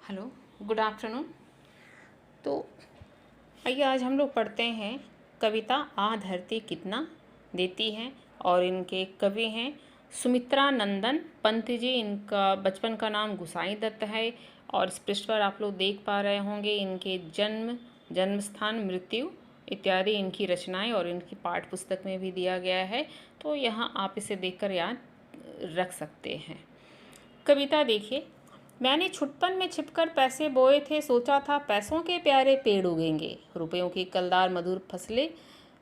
Hello, good afternoon. तो आइए आज हम लोग पढ़ते हैं कविता आ धरती कितना देती है। और इनके कवि हैं सुमित्रा नंदन पंत जी। इनका बचपन का नाम गुसाई दत्त है। और इस पृष्ठ पर आप लोग देख पा रहे होंगे इनके जन्म स्थान, मृत्यु इत्यादि इनकी रचनाएं और इनकी पाठ्य पुस्तक में भी दिया गया है। तो यहाँ आप इसे देखकर याद रख सकते हैं। कविता देखिए। मैंने छुटपन में छिपकर पैसे बोए थे, सोचा था पैसों के प्यारे पेड़ उगेंगे, रुपयों की कलदार मधुर फसलें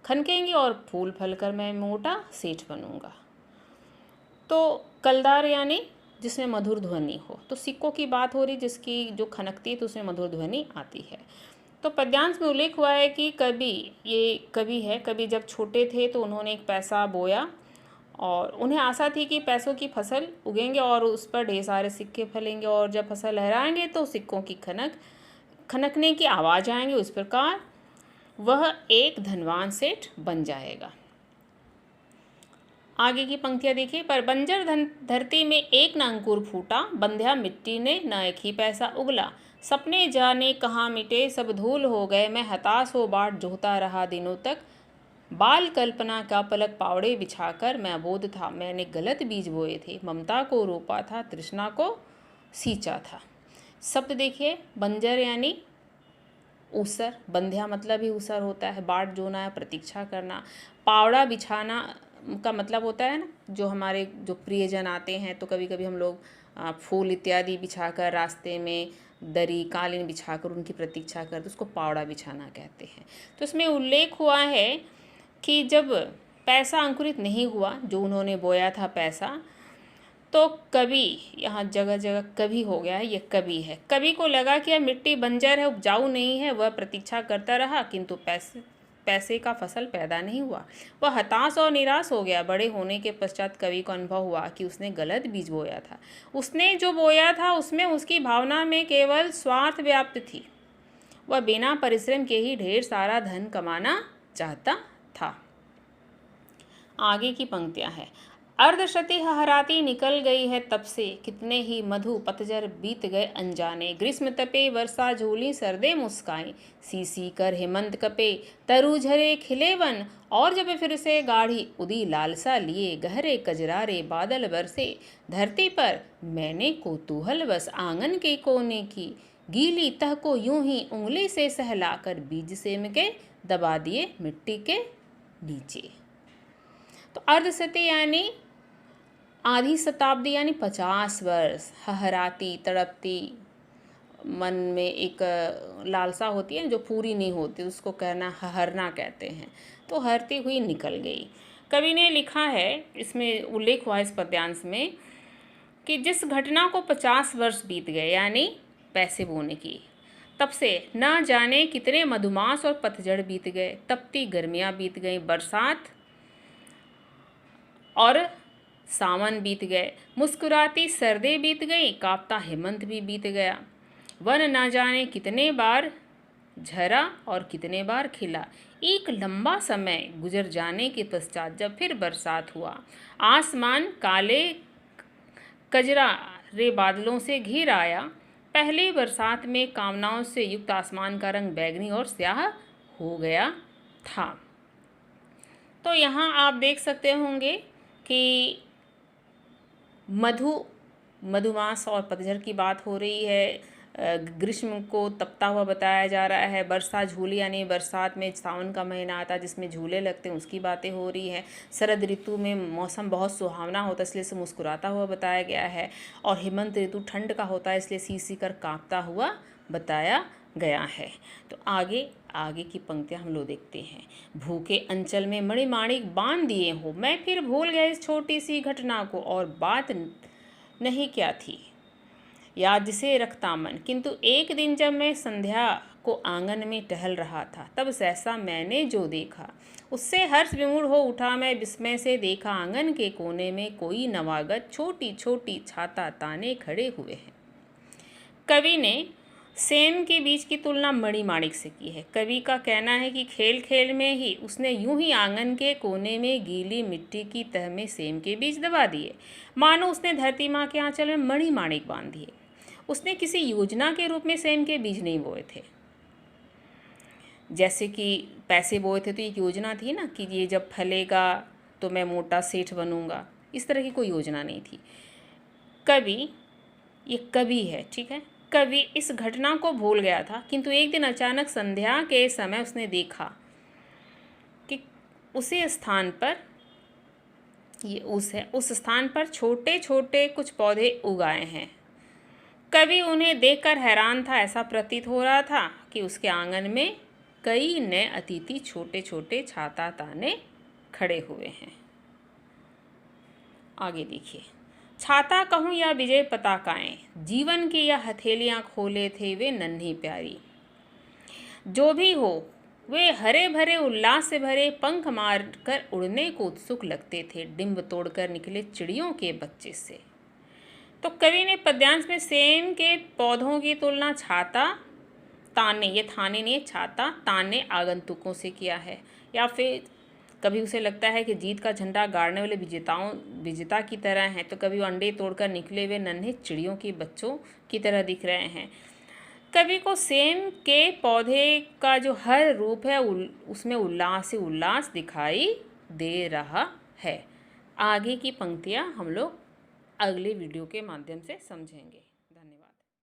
खनकेंगी और फूल फल कर मैं मोटा सेठ बनूंगा। तो कलदार यानी जिसमें मधुर ध्वनि हो, तो सिक्कों की बात हो रही जिसकी जो खनकती है तो उसमें मधुर ध्वनि आती है। तो पद्यांश में उल्लेख हुआ है कि कवि जब छोटे थे तो उन्होंने एक पैसा बोया और उन्हें आशा थी कि पैसों की फसल उगेंगे और उस पर ढेर सारे सिक्के फलेंगे और जब फसल लहराएंगे तो सिक्कों की खनकने की आवाज़ आएंगे। उस प्रकार वह एक धनवान सेठ बन जाएगा। आगे की पंक्तियाँ देखिए। पर बंजर धरती में एक न अंकुर फूटा, बंध्या मिट्टी ने न एक ही पैसा उगला, सपने जाने कहाँ मिटे सब धूल हो गए, मैं हताश हो बाट जोहता रहा दिनों तक, बाल कल्पना का पलक पावड़े बिछाकर मैं अबोध था, मैंने गलत बीज बोए थे, ममता को रोपा था, तृष्णा को सींचा था। शब्द देखिए। बंजर यानी ऊसर, बंध्या मतलब ही ऊसर होता है, बाट जोना है, प्रतीक्षा करना। पावड़ा बिछाना का मतलब होता है ना, जो हमारे जो प्रियजन आते हैं तो कभी कभी हम लोग फूल इत्यादि बिछाकर रास्ते में दरी कालीन बिछाकर उनकी प्रतीक्षा करते, उसको पावड़ा बिछाना कहते हैं। तो इसमें उल्लेख हुआ है कि जब पैसा अंकुरित नहीं हुआ, जो उन्होंने बोया था पैसा, तो कवि, यहाँ जगह जगह कवि हो गया है, ये कवि है। कवि को लगा कि यह मिट्टी बंजर है, उपजाऊ नहीं है। वह प्रतीक्षा करता रहा किंतु पैसे का फसल पैदा नहीं हुआ। वह हताश और निराश हो गया। बड़े होने के पश्चात कवि को अनुभव हुआ कि उसने गलत बीज बोया था। उसने जो बोया था उसमें उसकी भावना में केवल स्वार्थ व्याप्त थी। वह बिना परिश्रम के ही ढेर सारा धन कमाना चाहता था। आगे की पंक्तियां हैं। अर्धशती हहराती निकल गई है तब से, कितने ही मधु पतझर बीत गए अनजाने, ग्रीष्म तपे वर्षा झूली सर्दे मुस्काई, सी कर हेमंत कपे तरु झरे खिले वन, और जब फिर से गाढ़ी उदी लालसा लिए, गहरे कजरारे बादल बरसे धरती पर, मैंने कोतूहल बस आंगन के कोने की, गीली तह को यूं ही उंगली से सहलाकर बीज सेम के दबा दिए मिट्टी के नीचे। तो अर्धशती यानी आधी शताब्दी यानी 50 वर्ष। हहराती, तड़पती, मन में एक लालसा होती है जो पूरी नहीं होती, उसको कहना हहरना कहते हैं। तो हरती हुई निकल गई। कवि ने लिखा है, इसमें उल्लेख हुआ इस पद्यांश में, कि जिस घटना को 50 वर्ष बीत गए यानी पैसे बोने की, तब से न जाने कितने मधुमास और पतझड़ बीत गए, तपती गर्मियाँ बीत गई, बरसात और सावन बीत गए, मुस्कुराती सर्दी बीत गई, कांपता हेमंत भी बीत गया, वन ना जाने कितने बार झरा और कितने बार खिला, एक लंबा समय गुजर जाने के पश्चात जब फिर बरसात हुआ, आसमान काले कजरा रे बादलों से घिर आया, पहली बरसात में कामनाओं से युक्त आसमान का रंग बैगनी और स्याह हो गया था। तो यहाँ आप देख सकते होंगे कि मधुमास और पतझड़ की बात हो रही है। ग्रीष्म को तपता हुआ बताया जा रहा है। वर्षा झूली यानी बरसात में सावन का महीना आता है जिसमें झूले लगते हैं, उसकी बातें हो रही है। शरद ऋतु में मौसम बहुत सुहावना होता है इसलिए से मुस्कुराता हुआ बताया गया है। और हेमंत ऋतु ठंड का होता है इसलिए सी कर कांपता हुआ बताया गया है। तो आगे की पंक्तियां हम लोग देखते हैं। भूखे अंचल में मणिमाणिक बांध दिए हो, मैं फिर भूल गया इस छोटी सी घटना को, और बात नहीं क्या थी याद से रखता मन, किंतु एक दिन जब मैं संध्या को आंगन में टहल रहा था, तब सहसा मैंने जो देखा उससे हर्ष विमूढ़ हो उठा मैं, विस्मय से देखा आंगन के कोने में कोई नवागत छोटी छोटी छाता ताने खड़े हुए हैं। कवि ने सेम के बीज की तुलना मणिमाणिक से की है। कवि का कहना है कि खेल खेल में ही उसने यूं ही आंगन के कोने में गीली मिट्टी की तह में सेम के बीज दबा दिए, मानो उसने धरती माँ के आंचल में मणिमाणिक बांध दिए। उसने किसी योजना के रूप में सेम के बीज नहीं बोए थे। जैसे कि पैसे बोए थे तो एक योजना थी ना कि ये जब फलेगा तो मैं मोटा सेठ बनूंगा, इस तरह की कोई योजना नहीं थी। कवि, ये कवि है, ठीक है, कवि इस घटना को भूल गया था, किंतु एक दिन अचानक संध्या के समय उसने देखा कि उसी स्थान पर, ये उस स्थान पर छोटे छोटे कुछ पौधे उगाए हैं। कवि उन्हें देखकर हैरान था। ऐसा प्रतीत हो रहा था कि उसके आंगन में कई नए अतिथि छोटे छोटे छाता ताने खड़े हुए हैं। आगे देखिए, छाता कहूँ या विजय पताकाएं, जीवन की यह हथेलियाँ खोले थे वे नन्ही प्यारी। जो भी हो, वे हरे भरे उल्लास से भरे पंख मारकर उड़ने को उत्सुक लगते थे, डिंब तोड़कर निकले चिड़ियों के बच्चे से। तो कवि ने पद्यांश में सेम के पौधों की तुलना छाता ताने, ये थाने नहीं, छाता ताने आगंतुकों से किया है। या फिर कभी उसे लगता है कि जीत का झंडा गाड़ने वाले विजेता की तरह हैं, तो कभी वो अंडे तोड़कर निकले हुए नन्हे चिड़ियों के बच्चों की तरह दिख रहे हैं। कवि को सेम के पौधे का जो हर रूप है उसमें उल्लास दिखाई दे रहा है। आगे की पंक्तियाँ हम लोग अगले वीडियो के माध्यम से समझेंगे।